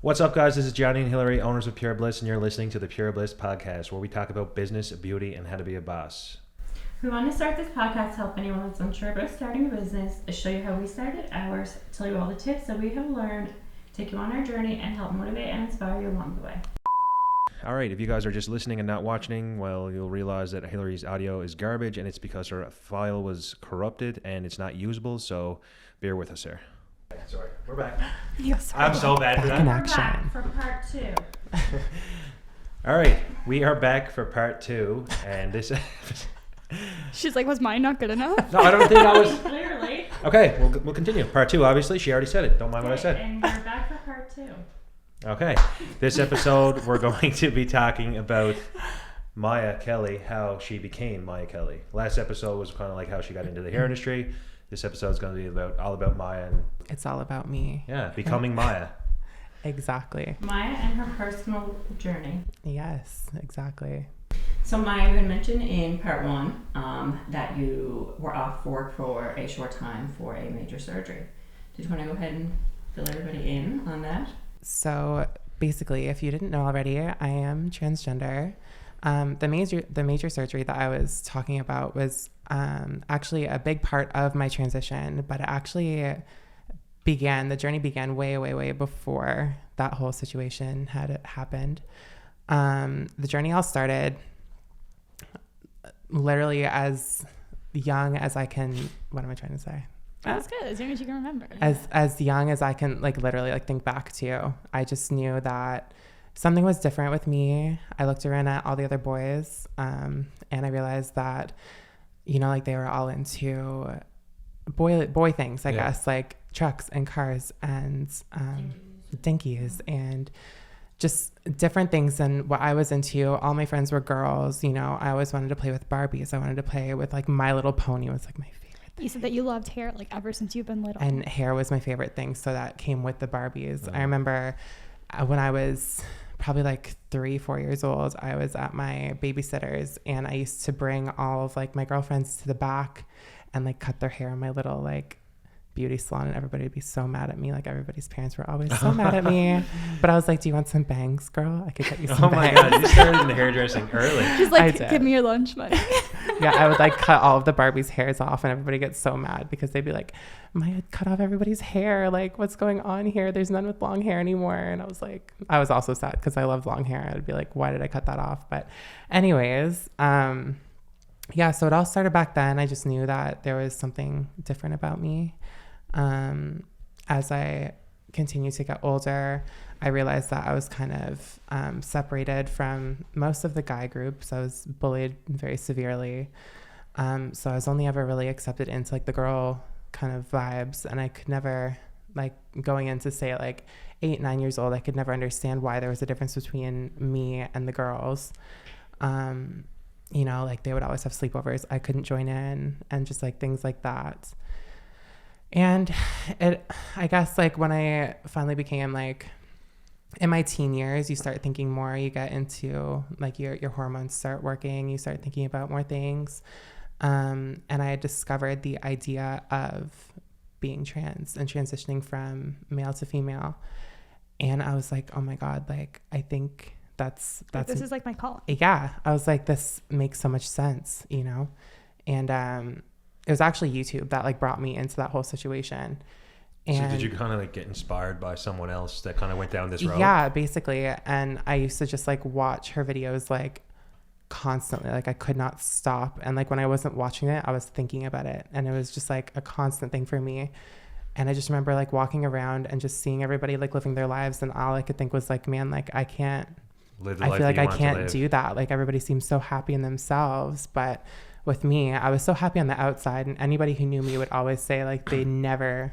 What's up, guys? This is Johnny and Hillary, owners of Pure Bliss, and you're listening to the Pure Bliss podcast, where we talk about business, beauty, and how to be a boss. We want to start this podcast to help anyone that's unsure about starting a business, to show you how we started ours, tell you all the tips that we have learned, take you on our journey, and help motivate and inspire you along the way. All right, if you guys are just listening and not watching, well, you'll realize that Hillary's audio is garbage, and it's because her file was corrupted and it's not usable, so bear with us here. Sorry, we're back. Yes, I'm so bad for that. We're back for part 2. All right, we are back for part 2, and this... She's like, was mine not good enough? No, I don't think I was... Clearly. Okay, we'll continue. Part 2, obviously. She already said it. Don't mind what I said. And we're back for part 2. Okay. This episode, we're going to be talking about Maya Kelly, how she became Maya Kelly. Last episode was kind of like how she got into the hair industry. This episode is going to be all about Maya and... It's all about me. Yeah, becoming Maya. Exactly. Maya and her personal journey. Yes, exactly. So Maya, you had mentioned in part 1 that you were off work for a short time for a major surgery. Did you want to go ahead and fill everybody in on that? So basically, if you didn't know already, I am transgender. The major surgery that I was talking about was actually a big part of my transition, but it actually the journey began way before that whole situation had happened. The journey all started literally as young as I can. What am I trying to say? That's good, as young as you can remember. As young as I can, literally think back to. I just knew that something was different with me. I looked around at all the other boys, and I realized that, they were all into boy things, I guess, like trucks and cars and dinkies and just different things than what I was into. All my friends were girls. I always wanted to play with Barbies. I wanted to play with My Little Pony was my favorite thing. You said that you loved hair ever since you've been little. And hair was my favorite thing, so that came with the Barbies. I remember when I was probably 3-4 years old, I was at my babysitter's, and I used to bring all of my girlfriends to the back and cut their hair in my little beauty salon, and everybody would be so mad at me. Everybody's parents were always so mad at me. But I was like, do you want some bangs, girl? I could get you some bangs. Oh my God, you started in the hairdressing early. She's like, give me your lunch money. Yeah, I would cut all of the Barbie's hairs off, and everybody gets so mad because they'd be like, Maya, cut off everybody's hair. What's going on here? There's none with long hair anymore. And I was also sad because I loved long hair. I'd be like, why did I cut that off? But anyways, yeah, so it all started back then. I just knew that there was something different about me. As I continued to get older, I realized that I was kind of separated from most of the guy groups. I was bullied very severely. So I was only ever really accepted into the girl kind of vibes. And I could never, going into say 8-9 years old, I could never understand why there was a difference between me and the girls. They would always have sleepovers. I couldn't join in, and just things like that. And I guess when I finally became in my teen years, you start thinking more, you get into your hormones start working, you start thinking about more things. And I discovered the idea of being trans and transitioning from male to female. And I was like, oh my God, I think that's this is my calling. Yeah. I was like, this makes so much sense, And, it was actually YouTube that brought me into that whole situation. And so did you kind of get inspired by someone else that kind of went down this road? Yeah, basically. And I used to just watch her videos constantly. I could not stop. And when I wasn't watching it, I was thinking about it. And it was just a constant thing for me. And I just remember walking around and just seeing everybody living their lives. And all I could think was man, I can't live the I life feel that I you want can't to live. do that. Everybody seems so happy in themselves. But with me, I was so happy on the outside, and anybody who knew me would always say they never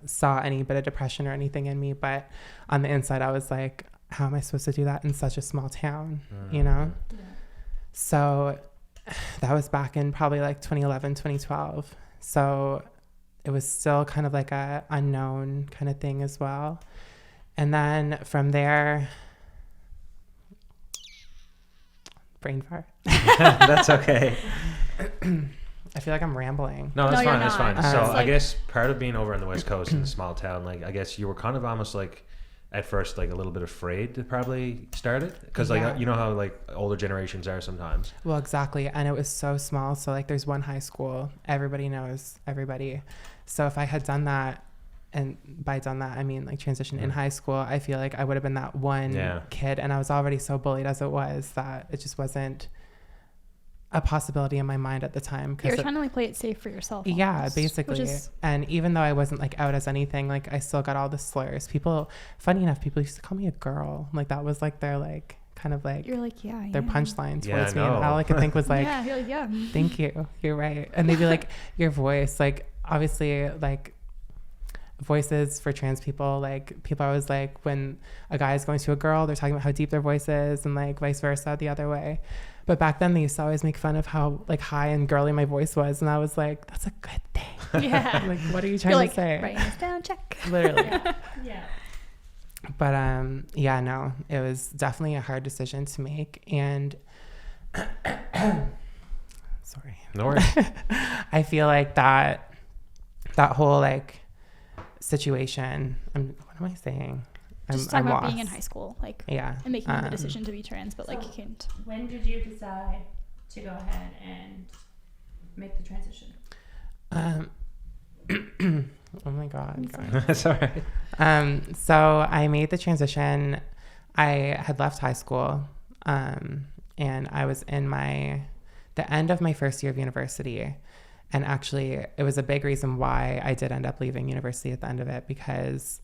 saw any bit of depression or anything in me. But on the inside, I was like, how am I supposed to do that in such a small town? Yeah. So that was back in probably 2011, 2012. So it was still kind of a unknown kind of thing as well. And then from there, brain fart. That's okay. I feel like I'm rambling. No, that's No, fine. you're That's fine. not. So It's I guess part of being over on the West Coast in a small town, I guess you were kind of almost at first like a little bit afraid to probably start it? Because like Yeah. you know how like older generations are sometimes. Well, exactly. And it was so small. So like there's one high school, everybody knows everybody. So if I had done that, and by done that, I mean like transition in high school, I feel like I would have been that one kid. And I was already so bullied as it was that it just wasn't a possibility in my mind at the time. You're trying to like play it safe for yourself. Yeah, almost, basically. And even though I wasn't like out as anything, like I still got all the slurs. People, funny enough, people used to call me a girl. Like that was like their like kind of like you're like, yeah, their punchline Yeah, towards me. no. And all I could think was like, yeah, you're like, yeah. thank you, you're right. And they'd be like, your voice, like obviously like voices for trans people, like people always like when a guy is going to a girl, they're talking about how deep their voice is, and like vice versa the other way. But back then they used to always make fun of how like high and girly my voice was, and I was like, that's a good thing. Yeah. Like what are you trying You're to like, say? writing this down, check. Literally. Yeah. But yeah, no, it was definitely a hard decision to make. And sorry, No worries. I feel like that whole like situation, what am I saying? Just talking I'm about lost. being in high school, like, Yeah. and making the decision to be trans, but like So- you can't. When did you decide to go ahead and make the transition? Oh my God. That's all right. So I made the transition. I had left high school, and I was in the end of my first year of university. And actually, it was a big reason why I did end up leaving university at the end of it, because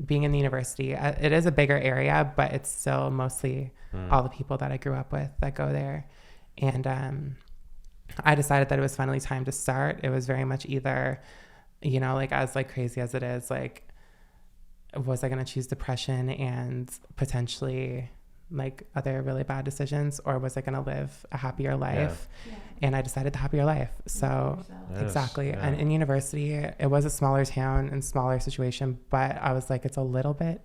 being in the university, it is a bigger area, but it's still mostly all the people that I grew up with that go there. And I decided that it was finally time to start. It was very much either, you know, like as like crazy as it is, like, was I going to choose depression and potentially like other really bad decisions, or was I going to live a happier life? Yeah. And I decided the happier life. So Yes, exactly. yeah. And in university, it was a smaller town and smaller situation, but I was like, it's a little bit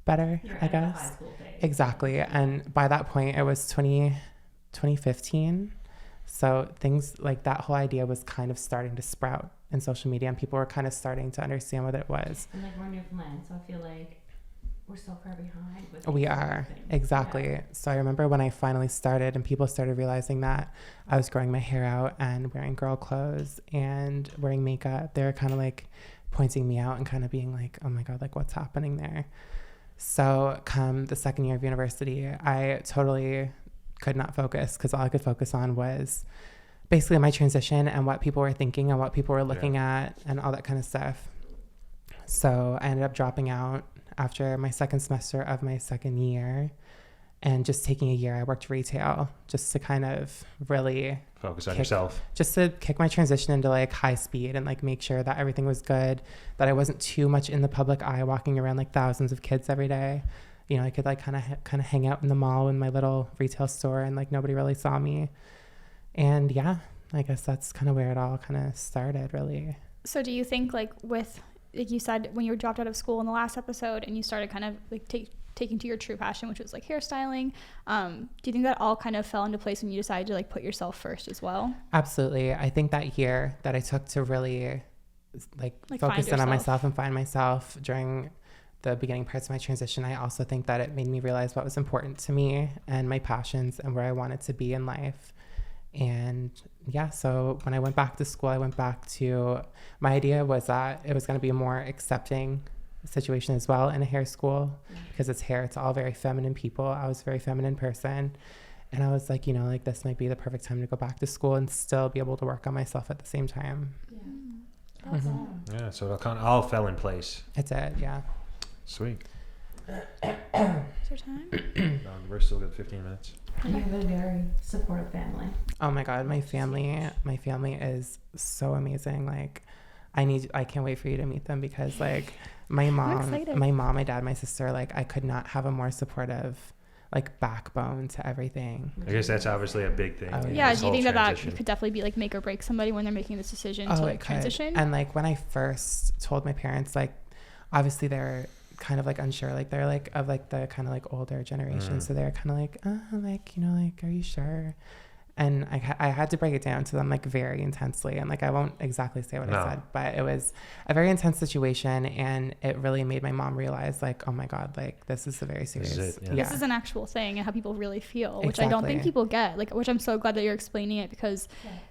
better, You're I at the high guess. school phase. Exactly. And by that point, it was 2015. So things like that whole idea was kind of starting to sprout in social media, and people were kind of starting to understand what it was. And like we're Newfoundland, so I feel like we're so far behind with We these are. things. Exactly. Yeah. So I remember when I finally started and people started realizing that I was growing my hair out and wearing girl clothes and wearing makeup, they were kind of like pointing me out and kind of being like, oh my God, like what's happening there? So come the second year of university, I totally could not focus, because all I could focus on was basically my transition and what people were thinking and what people were looking at and all that kind of stuff. So I ended up dropping out after my second semester of my second year, and just taking a year. I worked retail just to kind of really Focus on yourself. just to kick my transition into like high speed and like make sure that everything was good, that I wasn't too much in the public eye walking around like thousands of kids every day. You know, I could like kind of hang out in the mall in my little retail store and like nobody really saw me. And yeah, I guess that's kind of where it all kind of started, really. So do you think like you said when you were dropped out of school in the last episode and you started kind of like taking to your true passion, which was like hairstyling, do you think that all kind of fell into place when you decided to like put yourself first as well? Absolutely. I think that year that I took to really like focus in on myself and find myself during the beginning parts of my transition, I also think that it made me realize what was important to me and my passions and where I wanted to be in life. And yeah, so when I went back to school, my idea was that it was going to be a more accepting situation as well in a hair school, because it's hair, it's all very feminine people. I was a very feminine person. And I was like, you know, like this might be the perfect time to go back to school and still be able to work on myself at the same time. Yeah. Awesome. Yeah, so it kind of all fell in place. It's it, yeah. Sweet. Is there time? We're still got 15 minutes. You have a very supportive family. Oh my God, my family is so amazing. Like, I can't wait for you to meet them, because like my mom, my dad, my sister, like I could not have a more supportive like backbone to everything. I guess that's obviously a big thing. Oh, in Yeah, this do you whole think that transition. could definitely be like make or break somebody when they're making this decision to like it could. transition? And like when I first told my parents, like obviously they're kind of like unsure, like they're like of like the kind of like older generation, so they're kind of like, like, you know, like, are you sure? And I had to break it down to them like very intensely. And like, I won't exactly say what I said, but it was a very intense situation. And it really made my mom realize like, oh my God, like this is a very serious. This is an actual thing and how people really feel, which I don't think people get, like, which I'm so glad that you're explaining it, because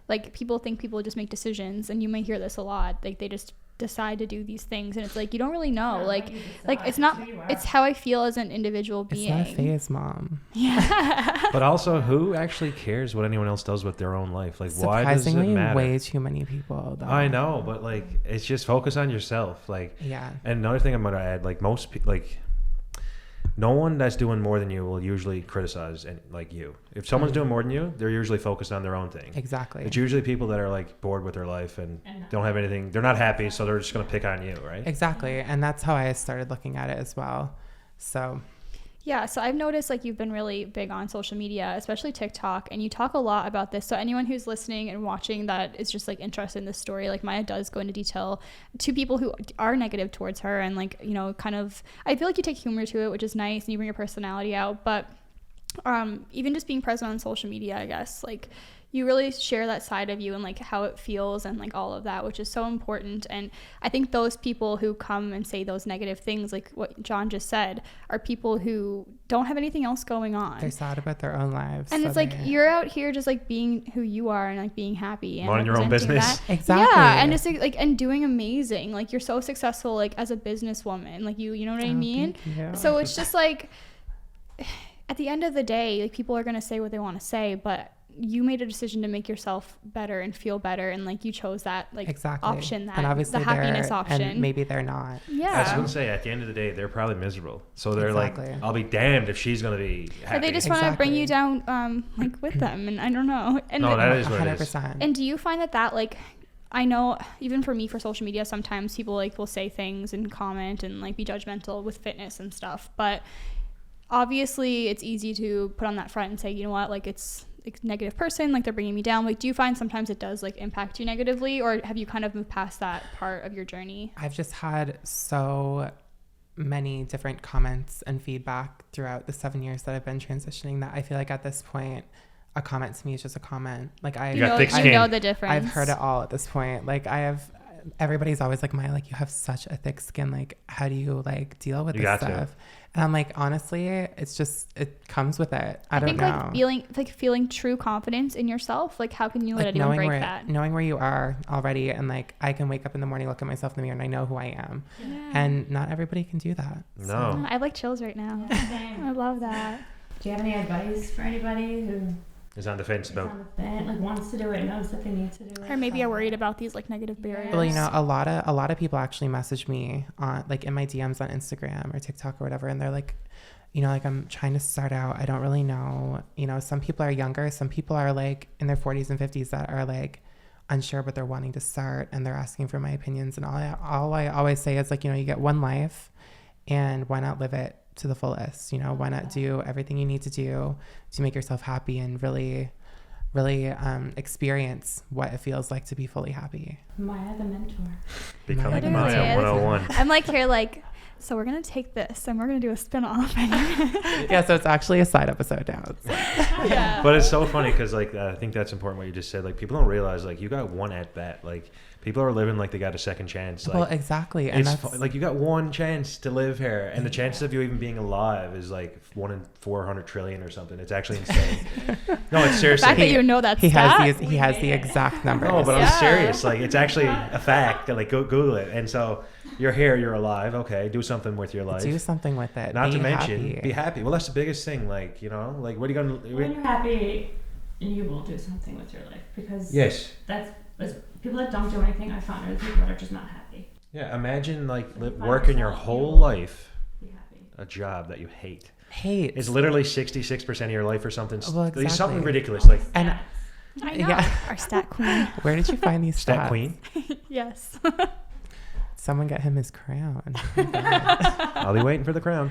like people think people just make decisions, and you may hear this a lot. Like they just decide to do these things, and it's like you don't really know. Like it's not, it's how I feel as an individual being. It's not a phase, Mom. Yeah. But also, who actually cares what anyone else does with their own life? Like, why does it Surprisingly, matter? way too many people, though. I know, but like, it's just focus on yourself. Like, yeah. And another thing I'm gonna add, like most people, like, no one that's doing more than you will usually criticize like you. If someone's doing more than you, they're usually focused on their own thing. Exactly. It's usually people that are like bored with their life and don't have anything. They're not happy, so they're just gonna pick on you, right? Exactly, and that's how I started looking at it as well. So. Yeah, so I've noticed like you've been really big on social media, especially TikTok, and you talk a lot about this. So anyone who's listening and watching that is just like interested in this story, like Maya does go into detail to people who are negative towards her, and like, you know, kind of, I feel like you take humor to it, which is nice, and you bring your personality out. But even just being present on social media, I guess, like you really share that side of you and like how it feels and like all of that, which is so important. And I think those people who come and say those negative things, like what John just said, are people who don't have anything else going on. They're sad about their own lives. And so it's like you're out here just like being who you are and like being happy and minding your own business. That. Exactly. Yeah, and just like and doing amazing. Like you're so successful like as a businesswoman. Like you know what I mean? So it's just like at the end of the day, like people are gonna say what they want to say, but you made a decision to make yourself better and feel better, and like you chose that like option, that and obviously the happiness option, and maybe they're not. Yeah, I was gonna say at the end of the day they're probably miserable, so they're like, I'll be damned if she's gonna be happy. Or they just want to bring you down like with them, and I don't know. And no, that is what 100%. It is. And do you find that like, I know even for me for social media, sometimes people like will say things and comment and like be judgmental with fitness and stuff, but obviously it's easy to put on that front and say, you know what, like it's like negative person, like they're bringing me down. Like do you find sometimes it does like impact you negatively, or have you kind of moved past that part of your journey? I've just had so many different comments and feedback throughout the 7 years that I've been transitioning that I feel like at this point a comment to me is just a comment. Like you know the difference. I've heard it all at this point. Like everybody's always like, Maya, like you have such a thick skin, like how do you like deal with this stuff? And I'm like, honestly, it's just, it comes with it. I don't know. Like feeling true confidence in yourself. Like how can you let anyone break that? Knowing where you are already, and like I can wake up in the morning, look at myself in the mirror, and I know who I am. Yeah. And not everybody can do that. No. So. I have like chills right now. Yeah, I love that. Do you have any advice for anybody who is on the fence about like wants to do it, knows that they need to do it, or maybe are worried about these like negative barriers? Well, you know, a lot of people actually message me on like in my DMs on Instagram or TikTok or whatever, and they're like, you know, like I'm trying to start out, I don't really know, you know, some people are younger, some people are like in their 40s and 50s that are like unsure, but they're wanting to start and they're asking for my opinions. And all I always say is like, you know, you get one life, and why not live it to the fullest? You know, why not do everything you need to do to make yourself happy and really experience what it feels like to be fully happy. Maya the mentor. Becoming Maya 101. I'm like here like, so we're going to take this and we're going to do a spin-off. Yeah, so it's actually a side episode now. Yeah. But it's so funny because like I think that's important what you just said. Like people don't realize like you got one at bat. Like people are living like they got a second chance. Like, well, exactly. And it's like you got one chance to live here, and the chances of you even being alive is like 1 in 400 trillion or something. It's actually insane. No, it's seriously. The fact that you know that he has the exact numbers. No, but I'm serious. Like it's actually a fact. Like go Google it. And so you're here, you're alive. Okay, do something with your life. Do something with it. Not to mention, be happy. Well, that's the biggest thing. Like, you know, like what are you gonna? When you're happy, you will do something with your life, because that's people that don't do anything. I found are the people that are just not happy. Yeah, imagine like working your whole life, a job that you hate. It's literally 66% of your life or something. Well, exactly. Something ridiculous. Like, and I know. Yeah. Our stat queen. Where did you find these stat stats? Queen? Yes. Someone get him his crown. I'll be waiting for the crown.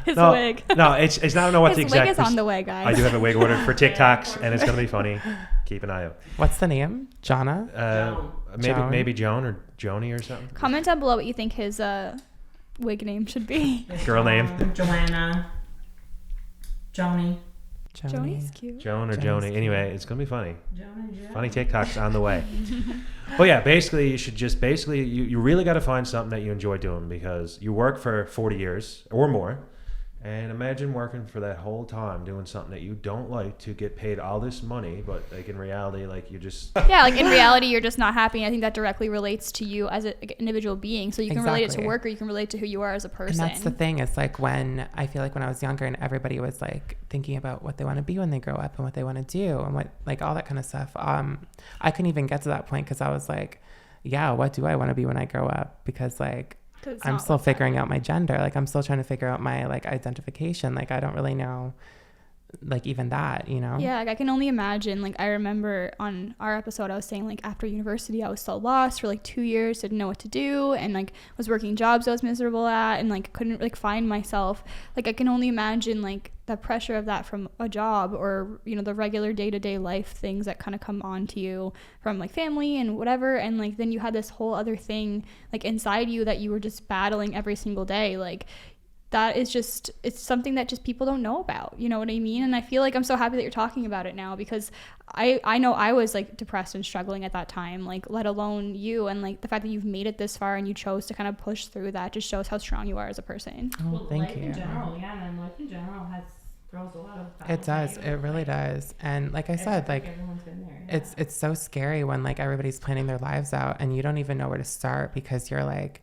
His wig. No, it's I don't know what the exact. His wig is on the way, guys. I do have a wig ordered for TikToks, and it's gonna be funny. Keep an eye out. What's the name? Jonna? Maybe Joan or Joni or something. Comment down below what you think his wig name should be. Girl name. Joanna. Joni. Joni's cute. Joan or Joan's Joni. cute. Anyway, it's gonna be funny. Joan and Joan. Funny TikToks on the way. But yeah, basically, you should just you really got to find something that you enjoy doing, because you work for 40 years or more. And imagine working for that whole time doing something that you don't like to get paid all this money, but like in reality, like you just Yeah, like in reality, you're just not happy. And I think that directly relates to you as an individual being. So you can relate it to Exactly. work, or you can relate to who you are as a person. And that's the thing. It's like when I feel like when I was younger and everybody was like thinking about what they want to be when they grow up and what they want to do and what, like all that kind of stuff. I couldn't even get to that point because I was like, yeah, what do I want to be when I grow up? Because like, I'm still figuring out my gender. Like I'm still trying to figure out my like identification. Like I don't really know like even that, you know? Yeah, like I can only imagine. Like I remember on our episode, I was saying like after university, I was so lost for like 2 years, didn't know what to do, and like was working jobs I was miserable at, and like couldn't like find myself. Like I can only imagine like the pressure of that from a job, or you know, the regular day-to-day life things that kind of come on to you from like family and whatever, and like then you had this whole other thing like inside you that you were just battling every single day. Like that is just, it's something that just people don't know about, you know what I mean? And I feel like I'm so happy that you're talking about it now, because I know I was like depressed and struggling at that time, like let alone you, and like the fact that you've made it this far and you chose to kind of push through that just shows how strong you are as a person. Oh, Well, thank life you. in general, yeah, and life in general throws a lot of It does. It really does. And like I said, like everyone's been there. Yeah. it's so scary when like everybody's planning their lives out and you don't even know where to start because you're like,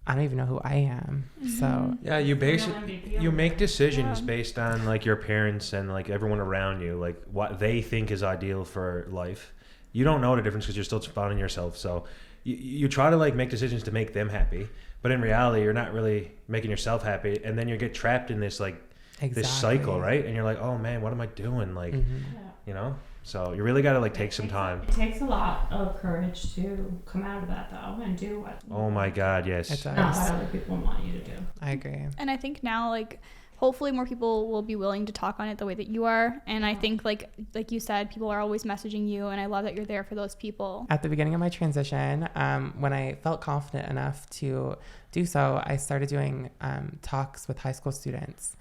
I don't even know who I am. So yeah, you MVP make decisions Yeah. based on like your parents and like everyone around you, like what they think is ideal for life. You don't know the difference because you're still finding yourself. So you try to like make decisions to make them happy, but in reality, you're not really making yourself happy, and then you get trapped in this like this cycle, right? And you're like, oh man, what am I doing? Like, you know. So you really got to like take some time. It takes a lot of courage to come out of that though and do what. Oh my God, yes. It Not does. what other people want you to do. I agree. And I think now, like, hopefully more people will be willing to talk on it the way that you are. And I think, like you said, people are always messaging you, and I love that you're there for those people. At the beginning of my transition, when I felt confident enough to do so, I started doing talks with high school students,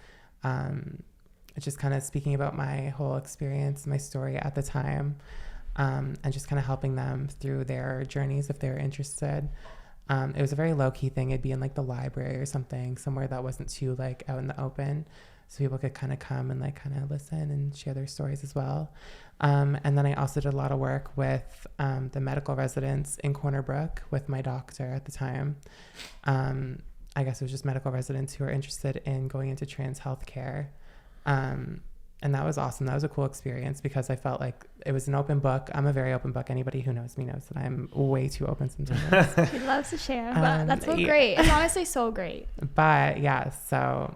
just kind of speaking about my whole experience, my story at the time, and just kind of helping them through their journeys if they're interested. It was a very low-key thing. It'd be in like the library or something, somewhere that wasn't too like out in the open, so people could kind of come and like kind of listen and share their stories as well. And then I also did a lot of work with the medical residents in Corner Brook with my doctor at the time. I guess it was just medical residents who were interested in going into trans healthcare. And that was awesome. That was a cool experience because I felt like it was an open book. I'm a very open book. Anybody who knows me knows that I'm way too open sometimes. He loves to share, but that's so yeah. great. It's honestly so great. But yeah, so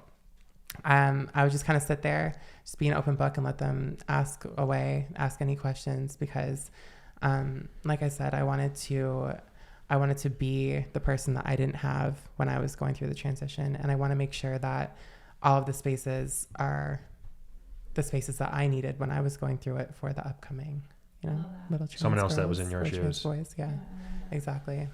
I would just kind of sit there, just be an open book and let them ask any questions because, like I said, I wanted to be the person that I didn't have when I was going through the transition. And I want to make sure that all of the spaces are the spaces that I needed when I was going through it for the upcoming, little trans Someone else that girls was in your or trans shoes. boys. Yeah, exactly.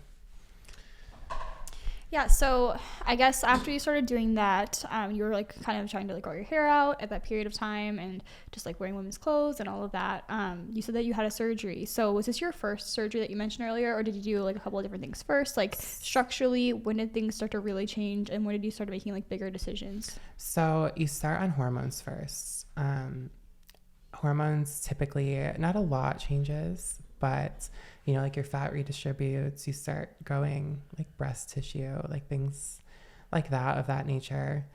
Yeah, so I guess after you started doing that, you were like kind of trying to like grow your hair out at that period of time and just like wearing women's clothes and all of that. You said that you had a surgery. So was this your first surgery that you mentioned earlier, or did you do like a couple of different things first? Like structurally, when did things start to really change, and when did you start making like bigger decisions? So you start on hormones first. Hormones typically, not a lot changes, but like your fat redistributes, you start growing like breast tissue, like things like that of that nature.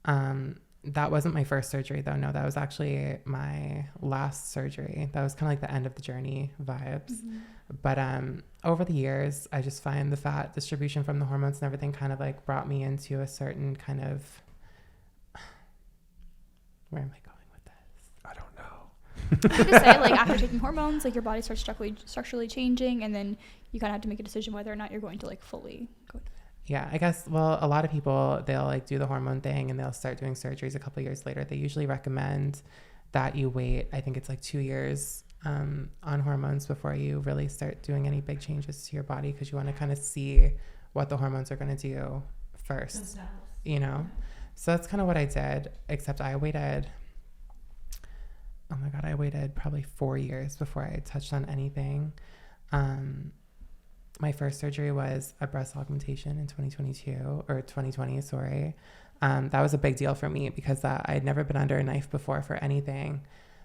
That wasn't my first surgery though. No, that was actually my last surgery. That was kind of like the end of the journey vibes. Mm-hmm. But over the years, I just find the fat distribution from the hormones and everything kind of like brought me into a certain kind of, where am I going with this? I don't know. I just say like after taking hormones, like your body starts structurally changing, and then you kind of have to make a decision whether or not you're going to like fully go. Yeah, I guess, well, a lot of people, they'll like do the hormone thing and they'll start doing surgeries a couple of years later. They usually recommend that you wait, I think it's like 2 years on hormones before you really start doing any big changes to your body, because you want to kind of see what the hormones are going to do first, So that's kind of what I did, except I waited oh my God, I waited probably 4 years before I touched on anything. My first surgery was a breast augmentation in 2020, sorry. That was a big deal for me because I had never been under a knife before for anything.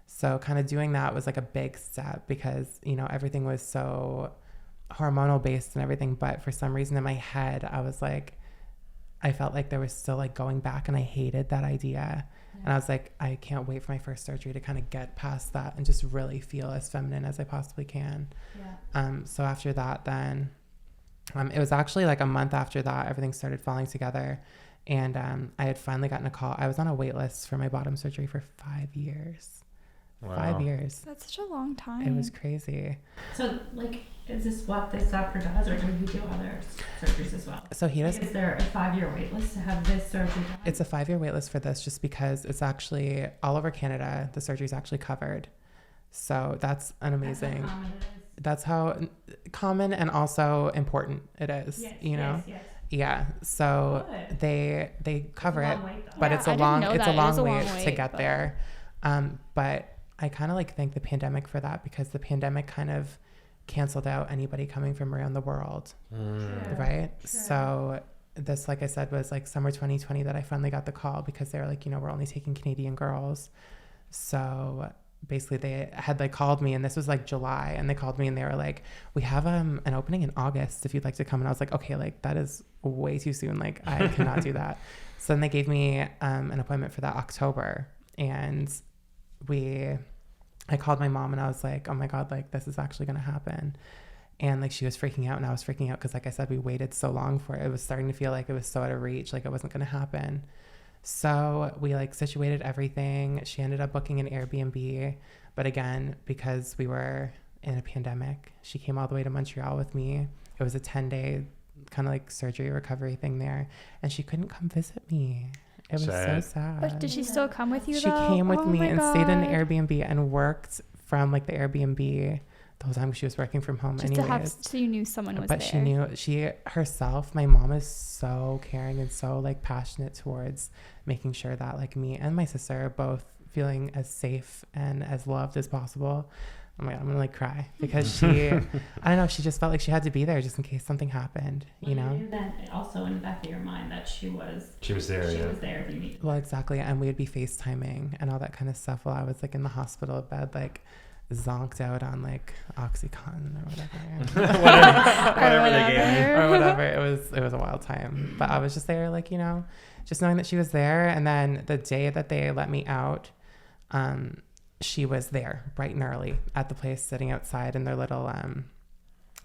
So kind of doing that was like a big step because, you know, everything was so hormonal based and everything. But for some reason in my head, I was like, I felt like there was still like going back, and I hated that idea. Yeah. And I was like, I can't wait for my first surgery to kind of get past that and just really feel as feminine as I possibly can. Yeah. So after that, then it was actually like a month after that, everything started falling together. And I had finally gotten a call. I was on a wait list for my bottom surgery for 5 years. Wow. 5 years. That's such a long time. It was crazy. So, like, is this what this doctor does, or do you do other surgeries as well? So he does. Is there a 5-year wait list to have this surgery done? It's a 5-year wait list for this, just because it's actually all over Canada. The surgery is actually covered. So that's an amazing. That's how common and also important it is. Yes, you know. Yes. Yeah. So good. They cover it, but it's a long wait to get there. But I kind of like thank the pandemic for that, because the pandemic kind of canceled out anybody coming from around the world. Right? Sure. So this, like I said, was like summer 2020 that I finally got the call, because they were like, you know, we're only taking Canadian girls. So basically they had like called me, and this was like July, and they called me and they were like, we have an opening in August if you'd like to come. And I was like, okay, like that is way too soon. Like I cannot do that. So then they gave me an appointment for that October, and I called my mom and I was like, oh my God, like this is actually going to happen. And like she was freaking out and I was freaking out, because like I said, we waited so long for it. It was starting to feel like it was so out of reach, like it wasn't going to happen. So we like situated everything. She ended up booking an Airbnb. But again, because we were in a pandemic, she came all the way to Montreal with me. It was a 10-day kind of like surgery recovery thing there. And she couldn't come visit me. It was so sad. But did she still come with you, She though? came with me and stayed in an Airbnb and worked from like the Airbnb the whole time. She was working from home anyways. So you knew someone was there. But she herself, my mom is so caring and so like passionate towards making sure that like me and my sister are both feeling as safe and as loved as possible. Oh my God, I'm gonna like cry, because she, I don't know, she just felt like she had to be there just in case something happened, you know? You knew that also in the back of your mind that she was there. She was there if you needed. Well, exactly. And we'd be FaceTiming and all that kind of stuff while I was like in the hospital bed, like zonked out on like Oxycontin or whatever. whatever they gave me. Or whatever. It was a wild time. But I was just there, like, you know, just knowing that she was there. And then the day that they let me out, she was there bright and early at the place, sitting outside in their little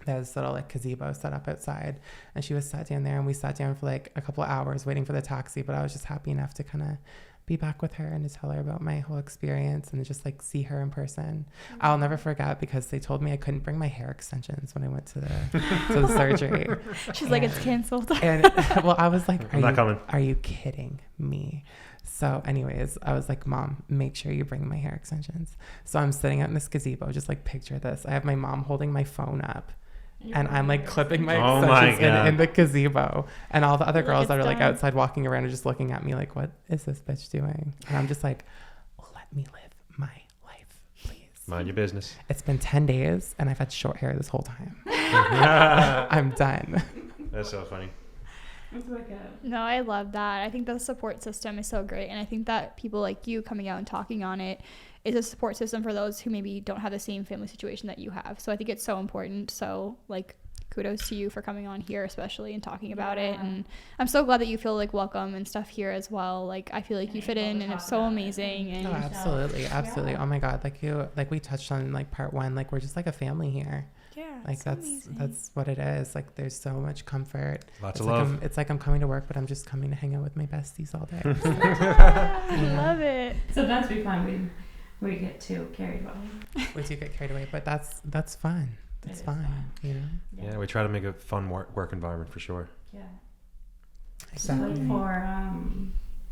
there's little like gazebo set up outside, and she was sat down there, and we sat down for like a couple of hours waiting for the taxi. But I was just happy enough to kind of be back with her and to tell her about my whole experience and just like see her in person. Mm-hmm. I'll never forget, because they told me I couldn't bring my hair extensions when I went to the surgery. She's like, it's canceled. And well, I was like, are you kidding me? So anyways, I was like, Mom, make sure you bring my hair extensions. So I'm sitting out in this gazebo, just like picture this. I have my mom holding my phone up, and I'm like clipping my extensions in the gazebo. And all the other girls that are like outside walking around are just looking at me like, what is this bitch doing? And I'm just like, let me live my life, please. Mind your business. It's been 10 days and I've had short hair this whole time. I'm done. That's so funny. No, I love that. I think the support system is so great, and I think that people like you coming out and talking on it is a support system for those who maybe don't have the same family situation that you have. So I think it's so important. So like, kudos to you for coming on here, especially, and talking about it. And I'm so glad that you feel like welcome and stuff here as well. Like I feel like you fit in, and it's so amazing. And oh, absolutely. Oh my God, like we touched on like part 1, like we're just like a family here. Yeah, like that's what it is. Like there's so much comfort. Lots of love. It's like I'm coming to work, but I'm just coming to hang out with my besties all day. So. I love it. Sometimes we find we get too carried away. We do get carried away, but that's fun. That's fine, you know. Yeah, we try to make a fun work environment for sure. Yeah. Exactly. Wait for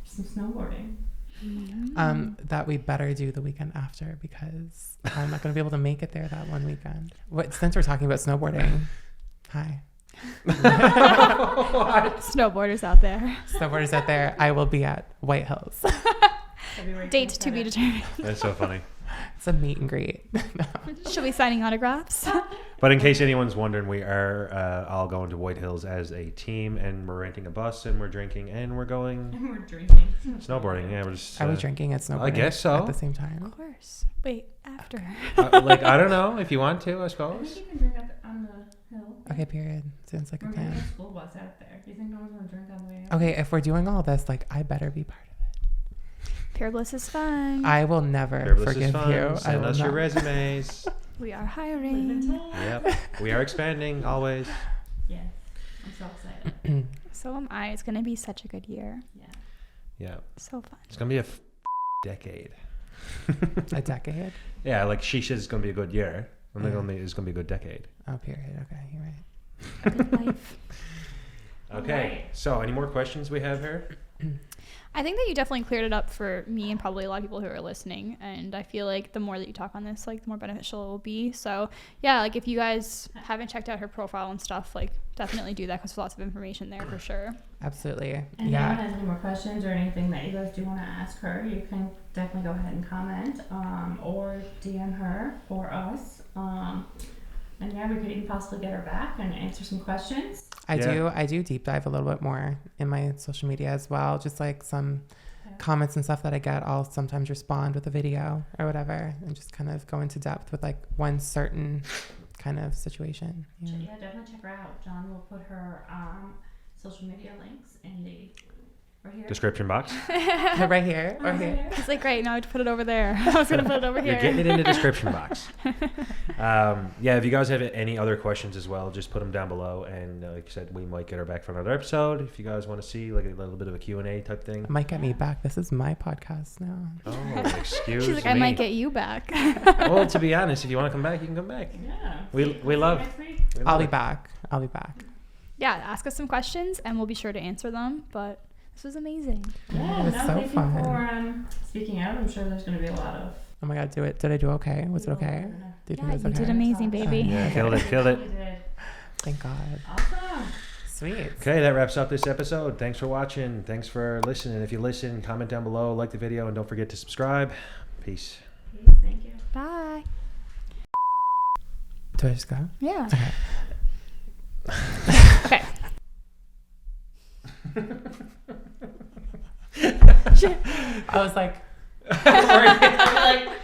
some snowboarding. Mm-hmm. That we better do the weekend after, because I'm not going to be able to make it there that one weekend. Since we're talking about snowboarding, hi. Snowboarders out there. I will be at White Hills. February Date to be 27th. determined. That's so funny. It's a meet and greet. She'll be signing autographs. But in case anyone's wondering, we are all going to White Hills as a team, and we're renting a bus, and we're drinking, and we're going And we're drinking. snowboarding. Yeah, we're just. Are we drinking at snowboarding? I guess so. At the same time. Of course. Wait, after. Like, I don't know if you want to, I I suppose. think you can drink on the hill. Okay, period. Sounds like a We're getting plan. a school bus out there. Do you think no one's gonna drink on the way out? Okay, if we're doing all this, like, I better be part of it. Pure Bliss is fun. I will never Fearless is forgive fun. you. I Send will us your not. resumes. We are We've been hiring. told. Yep. We are expanding always. Yes. I'm so excited. So am I. It's going to be such a good year. Yeah. Yeah. So fun. It's going to be a decade. A decade? Yeah, like she says it's going to be a good year. And then Yeah. it's going to be a good decade. Oh, period. Okay, you're right. A good life. Okay. Alright. So, any more questions we have here? I think that you definitely cleared it up for me and probably a lot of people who are listening. And I feel like the more that you talk on this, like the more beneficial it will be. So yeah, like if you guys haven't checked out her profile and stuff, like definitely do that because there's lots of information there for sure. Absolutely. And if anyone Yeah. has any more questions or anything that you guys do want to ask her, you can definitely go ahead and comment or DM her or us. And yeah, we could even possibly get her back and answer some questions. I do deep dive a little bit more in my social media as well. Just like some comments and stuff that I get, I'll sometimes respond with a video or whatever and just kind of go into depth with like one certain kind of situation. Yeah. Yeah, definitely check her out. John will put her social media links in the right here. Description box. Right here or Right here. here. It's like, great, now I have to put it over there. I was going to put it over You're here. getting it in the description box. Yeah, if you guys have any other questions as well, just put them down below. And like you said, we might get her back for another episode. If you guys want to see like a little bit of a Q&A type thing. Might get me back. This is my podcast now. Oh, excuse She's like, me. I might get you back. Well, to be honest, if you want to come back, you can come back. Yeah. We See you love- next week. We I'll love be it. back. I'll be back. Yeah, ask us some questions and we'll be sure to answer them. But this was amazing. Yeah, It was no, so thank fun. you for speaking out. I'm sure there's going to be a lot of. Oh my God, did I do okay? Was it okay? Did Yeah, you guys you okay? did amazing, baby. Yeah, killed it, killed it. You did. Thank God. Awesome. Sweet. Okay, that wraps up this episode. Thanks for watching. Thanks for listening. If you listen, comment down below, like the video, and don't forget to subscribe. Peace. Peace. Thank you. Bye. Do I just go? Yeah. Okay. Okay. I was like, Like,